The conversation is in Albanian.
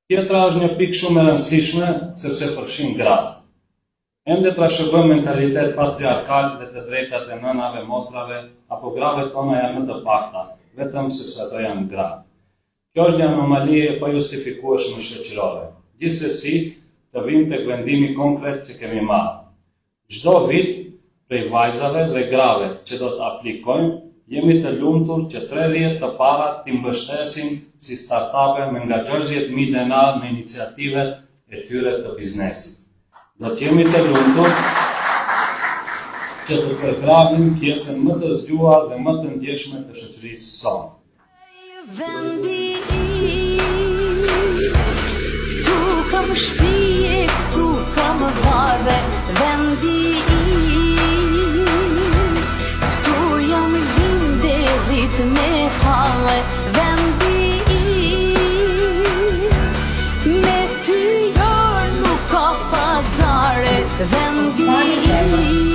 Tjetra është një pikë shumë e rëndësishme, sepse përfshin gratë. Ende trashëgojmë mentalitet patriarkal dhe të drejtat e nënave, motrave, apo gravet tona janë më të pakta, vetëm sepse ato janë gra. Kjo është një anomali e pa justifikueshme shoqërore. Gjithsesi, të vim tek vendimi konkret që kemi marrë. Çdo vit, prej vajzave dhe grave që do të aplikojmë, jemi të lumtur që 3 rrjet të para t'i mbështesim si startupe me nga 60.000 denar në iniciativet e tyre të biznesit. Do t'jemi të lumtur që të përkrahim pjesën më të zgjuar dhe më të ndjeshme të shoqërisë sonë. Këtu kam shtëpi, këtu kam varre, vendi këtu jam linderit me halle, vendi me ty jar nuk ka pazare, vendi